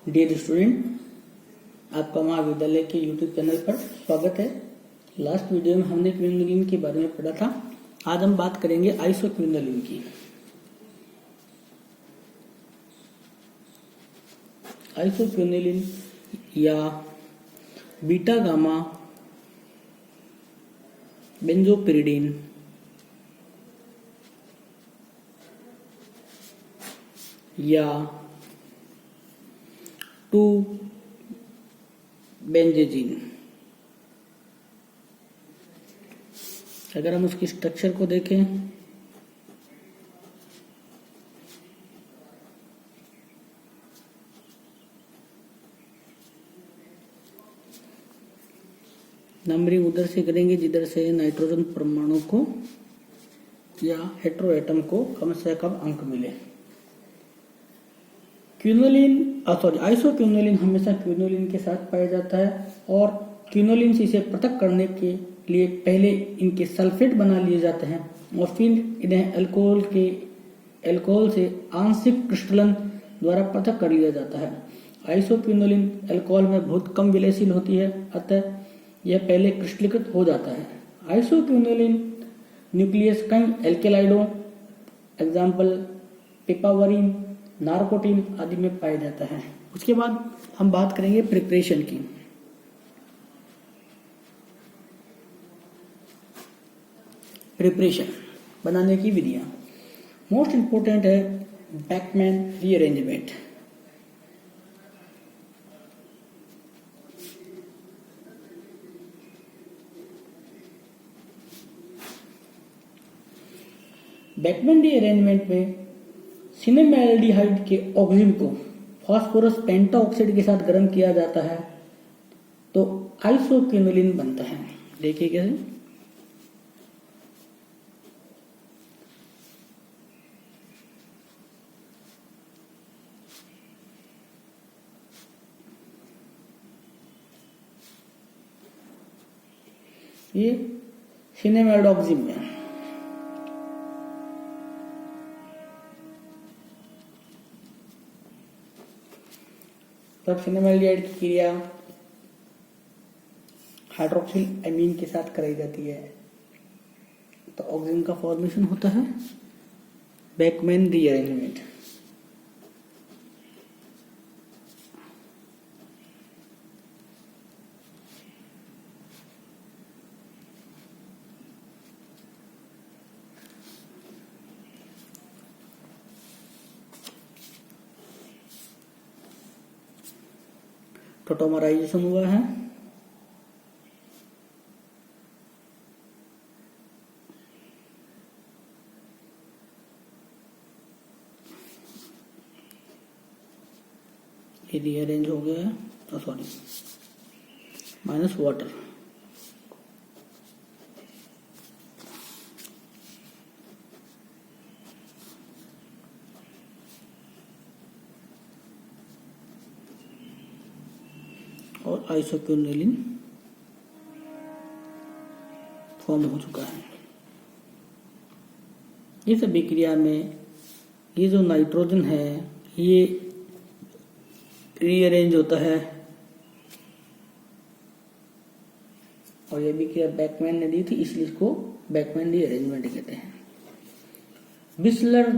Dear student, आपका महाविद्यालय के यूट्यूब चैनल पर स्वागत है। लास्ट वीडियो में हमने क्विनोलिन के बारे में पढ़ा था। आज हम बात करेंगे आइसोक्विनोलिन की। आइसोक्विनोलिन या बीटा गामा बेंजोपिरिडीन या 2-बेंजीन। अगर हम उसकी स्ट्रक्चर को देखें नंबरिंग उधर से करेंगे जिधर से नाइट्रोजन परमाणु को या हेटेरो एटम को कम से कम अंक मिले। आइसोक्विनोलिन हमेशा क्विनोलिन के साथ पाया जाता है और क्विनोलिन से इसे पृथक करने के लिए पहले इनके सल्फेट बना लिए जाते हैं और फिर इन्हें अल्कोहल से आंशिक क्रिस्टलन द्वारा पृथक कर लिया जाता है। आइसोक्विनोलिन अल्कोहल में बहुत कम विलयशील होती है, अतः यह पहले क्रिस्टलीकृत हो जाता है। आइसोक्विनोलिन न्यूक्लियस कई एल्केलाइडों एग्जाम्पल पिपावरिन, नार्कोटिन आदि में पाया जाता है। उसके बाद हम बात करेंगे प्रिपरेशन की। प्रिपरेशन बनाने की विधियां मोस्ट इंपोर्टेंट है बैकमैन रीअरेंजमेंट। बैकमैन रीअरेंजमेंट में सिनेमैल्डिहाइड के ऑक्सीजन को फास्फोरस पेंटाऑक्साइड के साथ गर्म किया जाता है तो आइसोक्विनोलिन बनता है। देखिए कैसे। ये सिनेमैल्डोक्सिम में तब सिनेमैल्डिहाइड की क्रिया हाइड्रोक्सिल एमीन के साथ कराई जाती है तो ऑक्सीजन का फॉर्मेशन होता है। Beckmann rearrangement. टोटोमराइजेशन हुआ है। ये रीअरेंज हो गया है, सॉरी माइनस वाटर। और आइसोक्विनोलिन फॉर्म हो चुका है। इस अभिक्रिया में ये जो नाइट्रोजन है ये रीअरेंज होता है और ये अभिक्रिया बैकमैन ने दी थी इसलिए इसको बैकमैन रीअरेंजमेंट कहते हैं। विस्लर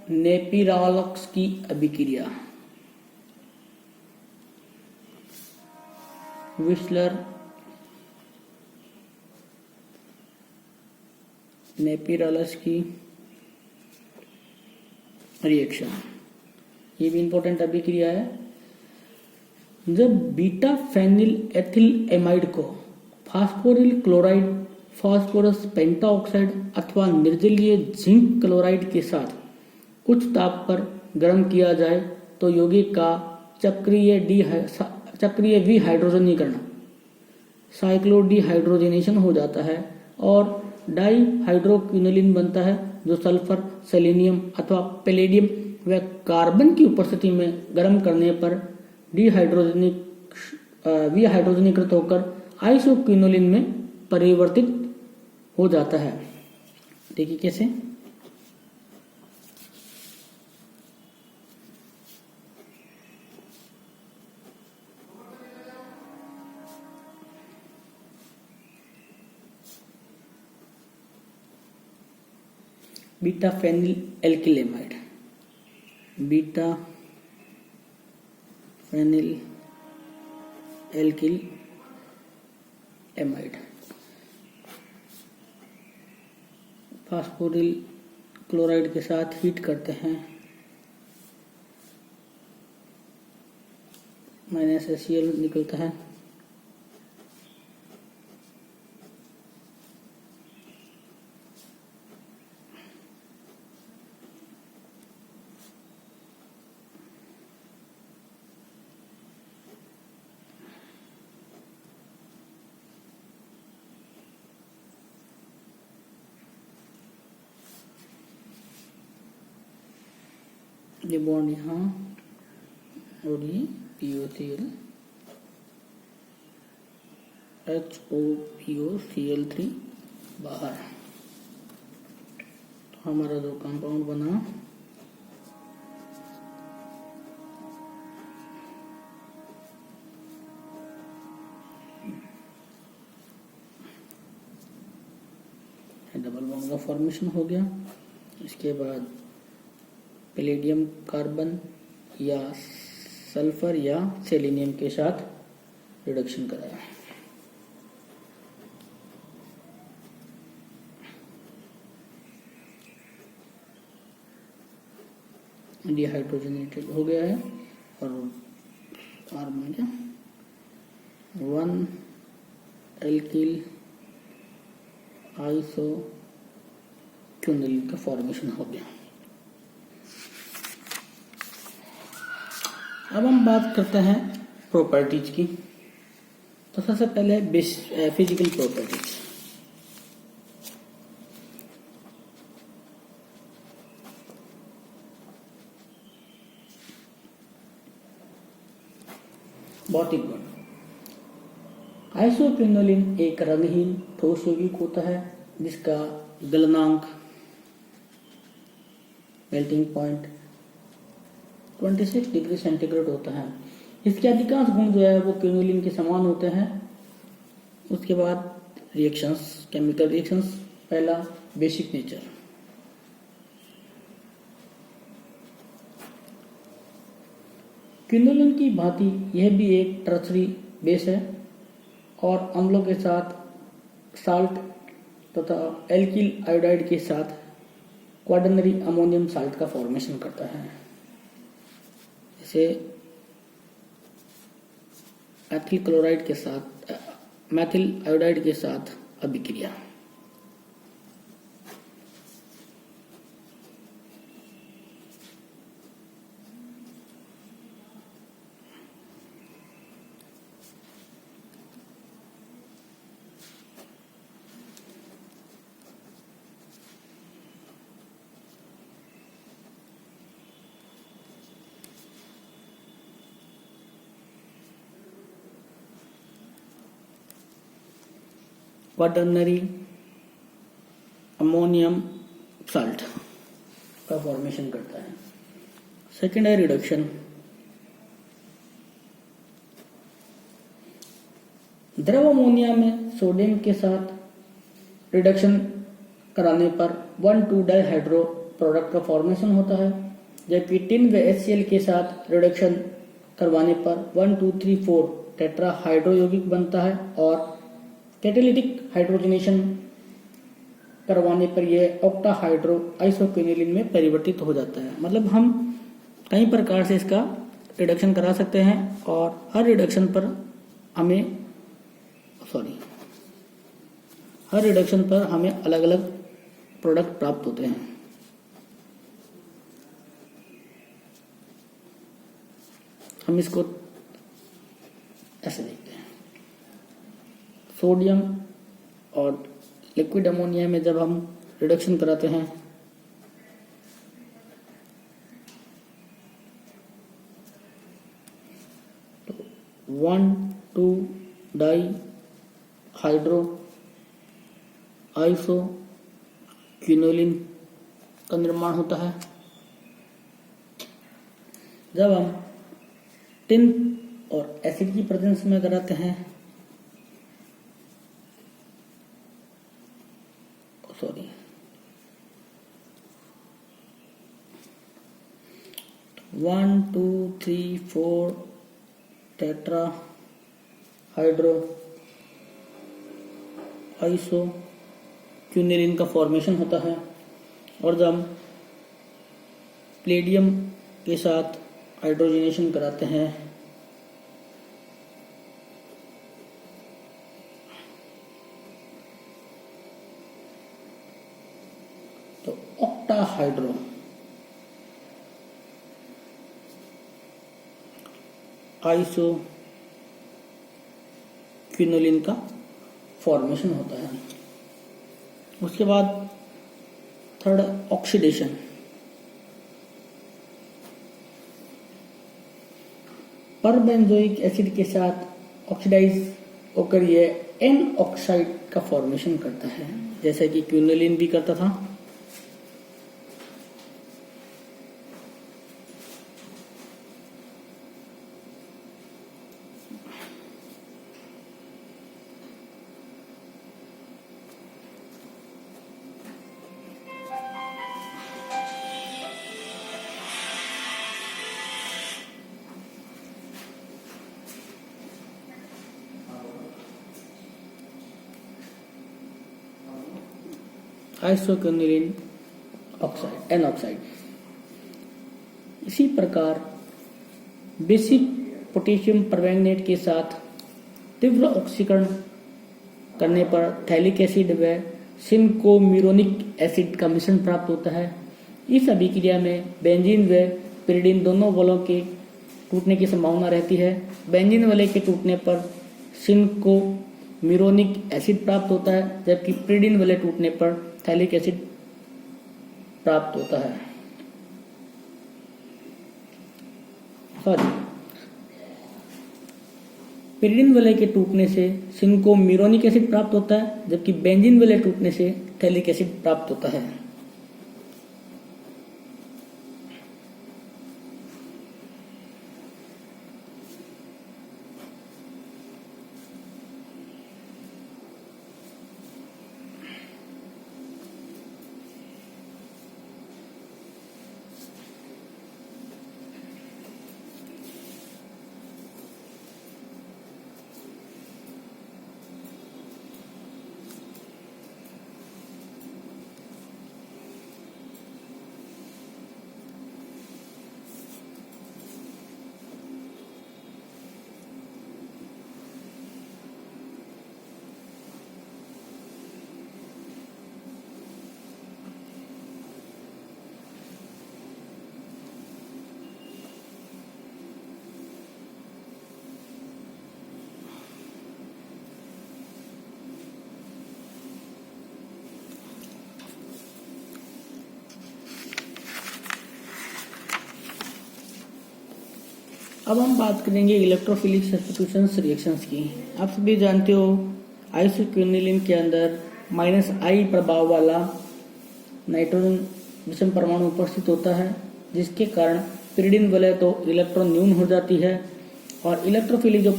नेपिरालॉक्स की अभिक्रिया। विस्लर नेपिरालस की रिएक्शन, ये भी इंपॉर्टेंट अभिक्रिया है। जब बीटा फेनिल एथिल एमाइड को फास्फोरिल क्लोराइड, फास्फोरस पेंटाऑक्साइड अथवा निर्जलीय जिंक क्लोराइड के साथ उच्च ताप पर गर्म किया जाए तो यौगिक का चक्रीय विहाइड्रोजनीकरण साइक्लोडिहाइड्रोजनेशन हो जाता है और डाइहाइड्रोक्विनोलिन बनता है जो सल्फर, सेलेनियम अथवा पैलेडियम व कार्बन की उपस्थिति में गर्म करने पर विहाइड्रोजनीकृत होकर आइसोक्विनोलिन में परिवर्तित हो जाता है। देखिए कैसे। Beta phenyl alkylamide, beta phenyl alkylamide. Phosphoryl chloride के साथ हीट करते हैं, -HCl निकलता है। ये बॉन्ड यहाँ और ये POCl HOPOCl3 बाहर। तो हमारा जो कंपाउंड बना डबल बॉन्ड का फॉर्मेशन हो गया। इसके बाद पैलेडियम कार्बन या सल्फर या सेलेनियम के साथ रिडक्शन कराया। डिहाइड्रोजनेटेड हो गया है और कार्बन क्या 1 एल्किल आइसोक्विनोलिन का फॉर्मेशन हो गया। अब हम बात करते हैं प्रॉपर्टीज की। तो सबसे पहले फिजिकल प्रॉपर्टीज। भौतिक गुण। आइसोक्विनोलिन एक रंगहीन ठोस यौगिक होता है जिसका गलनांक मेल्टिंग पॉइंट 26 डिग्री सेंटीग्रेड होता है। इसके अधिकांश गुण जो है वो क्विनोलिन के समान होते हैं। उसके बाद रिएक्शंस, केमिकल रिएक्शंस। पहला बेसिक नेचर। क्विनोलिन की भांति यह भी एक टर्शरी बेस है और अम्लों के साथ साल्ट तथा एल्किल आयोडाइड के साथ क्वाटरनरी अमोनियम साल्ट का फॉर्मेशन करता है। इसे एथिल क्लोराइड के साथ मेथिल आयोडाइड के साथ अभिक्रिया। क्वाटरनरी अमोनियम साल्ट का फॉर्मेशन करता है। सेकेंड है रिडक्शन। द्रव अमोनिया में सोडियम के साथ रिडक्शन कराने पर 1,2-डाइहाइड्रो प्रोडक्ट का फॉर्मेशन होता है, जबकि टिन व HCl के साथ रिडक्शन करवाने पर 1,2,3,4 टेट्राहाइड्रो यौगिक बनता है और कैटालिटिक हाइड्रोजनेशन करवाने पर यह ऑक्टाहाइड्रो आइसोक्विनोलिन में परिवर्तित हो जाता है। मतलब हम कई प्रकार से इसका रिडक्शन करा सकते हैं और हर रिडक्शन पर हमें अलग अलग प्रोडक्ट प्राप्त होते हैं। हम इसको ऐसे देखते हैं। सोडियम और लिक्विड अमोनिया में जब हम रिडक्शन कराते हैं तो 1,2-डाइहाइड्रो आइसोक्विनोलिन का निर्माण होता है। जब हम टिन और एसिड की प्रेजेंस में कराते हैं 1 2 3 4 टेट्रा हाइड्रो आइसो क्यूनिलीन का फॉर्मेशन होता है। और जब हम प्लेडियम के साथ हाइड्रोजनेशन कराते हैं तो ऑक्टाहाइड्रो आइसो क्विनोलिन का फॉर्मेशन होता है। उसके बाद थर्ड ऑक्सीडेशन। परबेंजोइक एसिड के साथ ऑक्सीडाइज होकर यह एन ऑक्साइड का फॉर्मेशन करता है, जैसा कि क्विनोलिन भी करता था। Isoquinoline oxide N oxide. इसी प्रकार बेसिक पोटेशियम परमैंगनेट के साथ तीव्र ऑक्सीकरण करने पर थैलिक एसिड व सिनकोम्यूरोनिक एसिड का मिश्रण प्राप्त होता है। इस अभिक्रिया में बेंजीन व पिरिडिन दोनों बलों के टूटने की संभावना रहती है। बेंजीन वलय के टूटने पर सिनकोम्यूरोनिक एसिड प्राप्त होता है, जबकि पिरिडिन वलय टूटने पर थैलिक एसिड प्राप्त होता है। पिरिडिन वलय के टूटने से सिनकोम्यूरोनिक एसिड प्राप्त होता है, जबकि बेंजीन वलय टूटने से थैलिक एसिड प्राप्त होता है। अब हम बात करेंगे इलेक्ट्रोफिलिक सब्स्टिट्यूशन रिएक्शंस की। आप सभी जानते हो आइसोक्विनोलिन के अंदर -I प्रभाव वाला नाइट्रोजन विषम परमाणु उपस्थित होता है, जिसके कारण पिरिडिन वलय तो इलेक्ट्रॉन न्यून हो जाती है। और इलेक्ट्रोफिलिक जो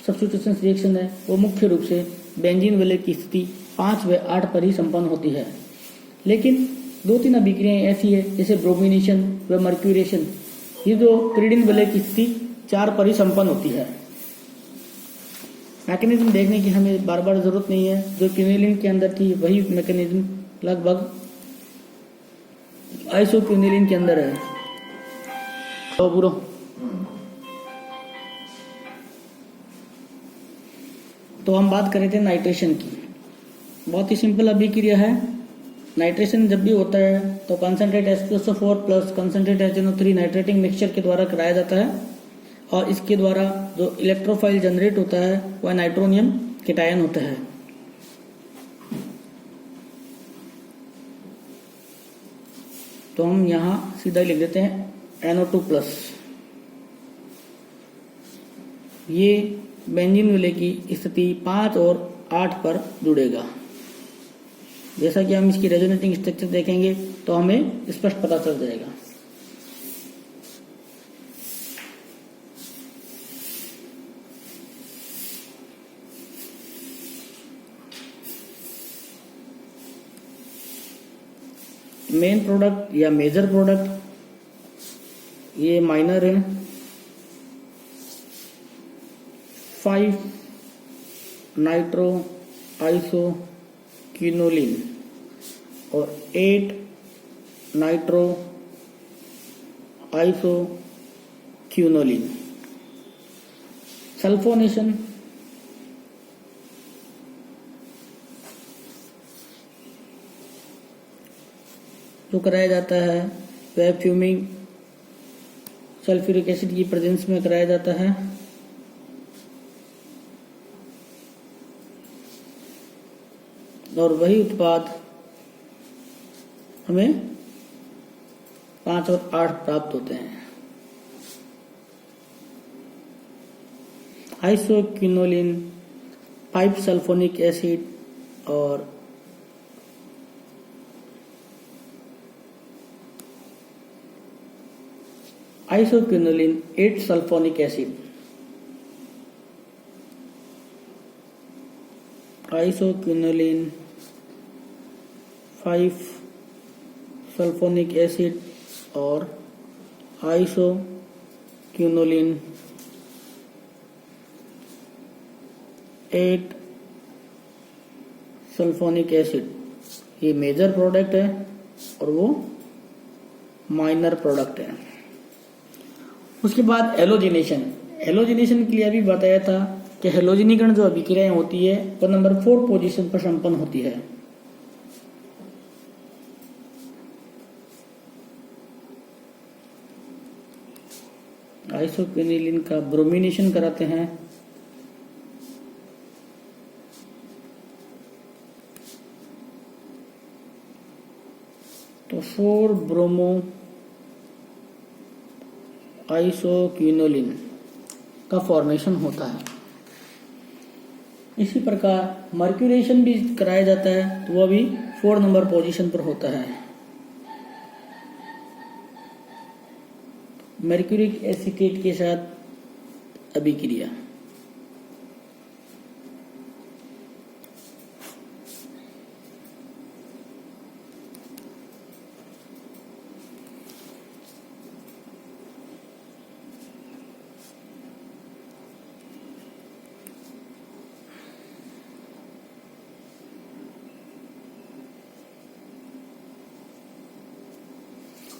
सब्स्टिट्यूशन रिएक्शन है वो मुख्य रूप से बेंजीन वलय की स्थिति 5 व 8 पर ही संपन्न होती है। लेकिन 2-3 अभिक्रियाएं ऐसी है जैसे ब्रोमिनेशन व मर्क्यूरेशन, ये जो पिरिडिन वलय की स्थिति 4 पर ही संपन्न होती है। मैकेनिज्म देखने की हमें बार बार जरूरत नहीं है, जो क्विनोलिन के अंदर थी वही मैकेनिज्म लगभग आइसोक्विनोलिन के अंदर है। तो बुरो तो हम बात कर रहे थे नाइट्रेशन की। बहुत ही सिंपल अभिक्रिया है। नाइट्रेशन जब भी होता है तो concentrate H2SO4 plus concentrate HNO3 nitrating mixture के द्वारा कराया जाता है, और इसके द्वारा जो इलेक्ट्रोफाइल जनरेट होता है वह नाइट्रोनियम केटायन होता है। तो हम यहाँ सीधा लिख देते हैं NO2 प्लस। ये बेंजीन वलय की स्थिति 5 और 8 पर जुड़ेगा। जैसा कि हम इसकी रेजोनेटिंग स्ट्रक्चर देखेंगे तो हमें स्पष्ट पता चल जाएगा। मेन प्रोडक्ट या मेजर प्रोडक्ट ये माइनर है, 5 नाइट्रो आइसो क्विनोलिन और 8 नाइट्रो आइसो क्विनोलिन। सल्फोनेशन जो कराया जाता है वह फ्यूमिंग सल्फ्यूरिक एसिड की प्रेजेंस में कराया जाता है। और वही उत्पाद हमें 5 और 8 प्राप्त होते हैं। आइसोक्विनोलिन 5 सल्फोनिक एसिड और isoquinoline 8 sulphonic acid. Isoquinoline 5 sulphonic acid और आइसोक्विनोलिन 8 सल्फोनिक एसिड। ये मेजर प्रोडक्ट है और वो माइनर प्रोडक्ट है। उसके बाद हेलोजिनेशन। हेलोजिनेशन के लिए अभी बताया था कि हेलोजिनीकरण जो अभिक्रियाएं होती है वो नंबर 4 पोजीशन पर संपन्न होती है। आइसोक्विनोलिन का ब्रोमिनेशन कराते हैं। तो 4 ब्रोमो आइसोक्विनोलिन का फॉर्मेशन होता है। इसी प्रकार मर्क्यूरेशन भी कराया जाता है तो वह भी 4 नंबर पोजीशन पर होता है। मर्क्यूरिक एसीटेट के साथ अभिक्रिया।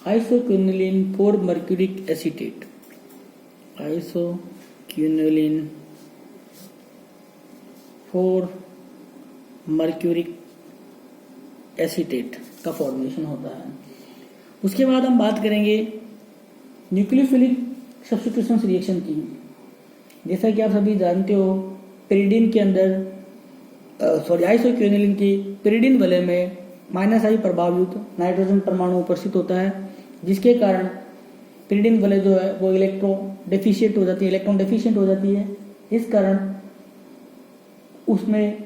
Isoquinoline 4 mercuric acetate. Isoquinoline 4 mercuric acetate का फॉर्मेशन होता है। उसके बाद हम बात करेंगे न्यूक्लियोफिलिक सब्स्टिट्यूशन रिएक्शन की। जैसा कि आप सभी जानते हो पेरिडीन के अंदर आइसोक्विनोलिन की पेरिडीन वलय में -I प्रभाव युक्त नाइट्रोजन परमाणु उपस्थित होता है, जिसके कारण पेरिडीन वलय जो है वो इलेक्ट्रॉन डेफिशिएंट हो जाती है। इस कारण उसमें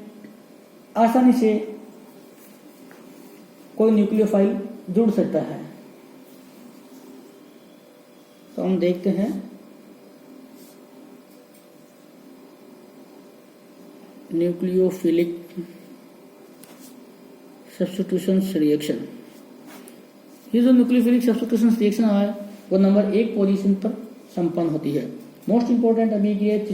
आसानी से कोई न्यूक्लियोफाइल जुड़ सकता है। तो हम देखते हैं न्यूक्लियोफिलिक सब्स्टिट्यूशन रिएक्शन। ये जो न्यूक्लियोफिलिक सब्स्टिट्यूशन रिएक्शन है वो नंबर 1 पोजीशन पर संपन्न होती है। मोस्ट इंपोर्टेंट अभिक्रिया है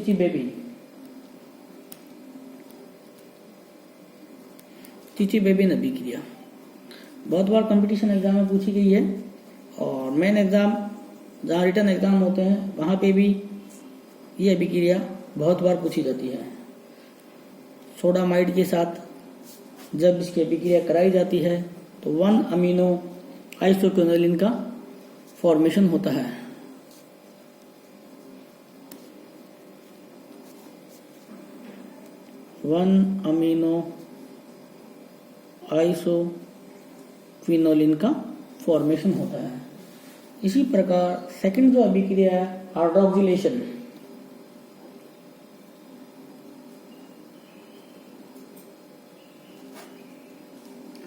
चिची-बेबिन अभिक्रिया। बहुत बार कंपटीशन एग्जाम में पूछी गई है और मेन एग्जाम जहाँ रिटर्न एग्जाम होते हैं वहाँ पे भी ये अभिक्रिया बहुत बार पूछी जाती है। सोडामाइड के साथ जब इसकी अभिक्रिया कराई जाती है तो 1 अमीनो आइसोक्विनोलिन का फॉर्मेशन होता है। वन अमीनो आइसोक्विनोलिन का फॉर्मेशन होता है। इसी प्रकार सेकंड जो अभिक्रिया है हाइड्रोक्सिलेशन।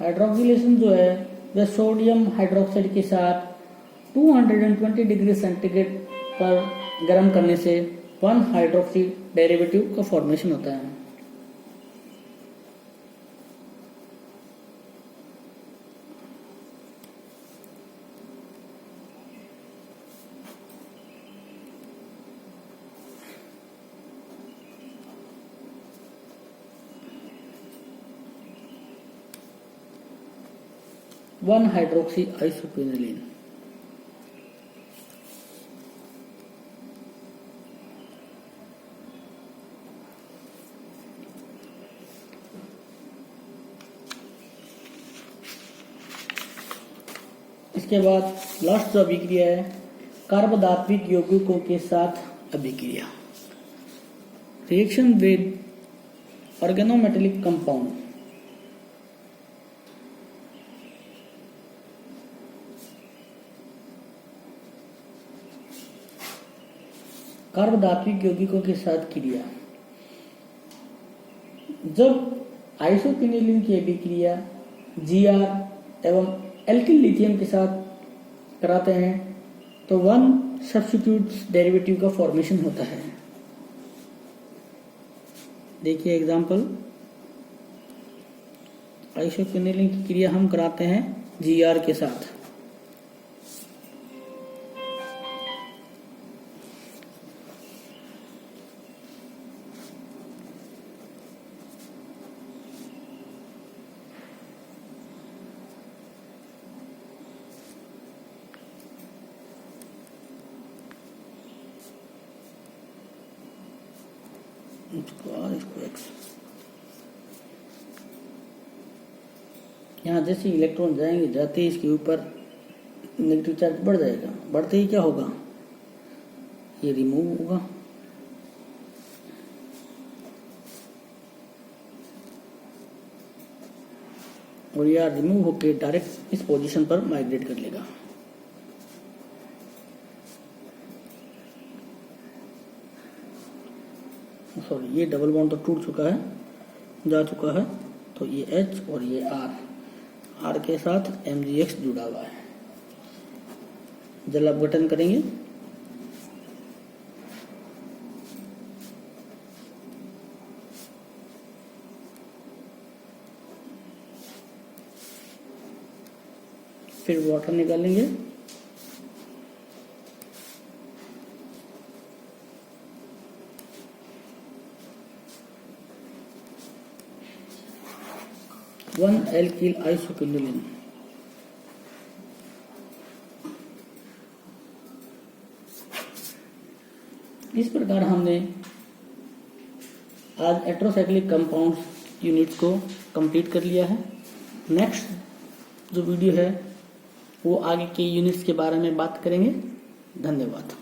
हाइड्रोक्सिलेशन जो है वह सोडियम हाइड्रोक्साइड के साथ 220 डिग्री सेंटीग्रेड पर गर्म करने से 1 हाइड्रोक्सी डेरिवेटिव का फॉर्मेशन होता है। 1 हाइड्रोक्सी आइसोक्विनोलिन। इसके बाद लास्ट जो अभिक्रिया है कार्बोदात्विक यौगिकों के साथ अभिक्रिया, रिएक्शन विद ऑर्गेनोमेटेलिक कंपाउंड। कार्बोदात्विक यौगिकों के साथ क्रिया, जब आइसोक्विनोलिन की अभिक्रिया Gr एवं एल्किल लिथियम के साथ कराते हैं तो 1 सब्स्टिट्यूट डेरिवेटिव का फॉर्मेशन होता है। देखिए एग्जांपल, आइसोक्विनोलिन की क्रिया हम कराते हैं Gr के साथ, इसको X। यहाँ जैसे इलेक्ट्रॉन जाएंगे, जाते ही इसके ऊपर नेगेटिव चार्ज बढ़ जाएगा, बढ़ते ही क्या होगा, ये रिमूव होगा और यह रिमूव होकर डायरेक्ट इस पोजीशन पर माइग्रेट कर लेगा। सॉरी, ये डबल बॉन्ड तो टूट चुका है, जा चुका है, तो ये H और ये R के साथ MgX जुड़ा हुआ है। जल अपघटन करेंगे, फिर वाटर निकालेंगे, वन एल्किल आइसोक्विनोलिन। इस प्रकार हमने आज हेटेरोसाइक्लिक कंपाउंड्स यूनिट को कंप्लीट कर लिया है। नेक्स्ट जो वीडियो है वो आगे के यूनिट्स के बारे में बात करेंगे। धन्यवाद।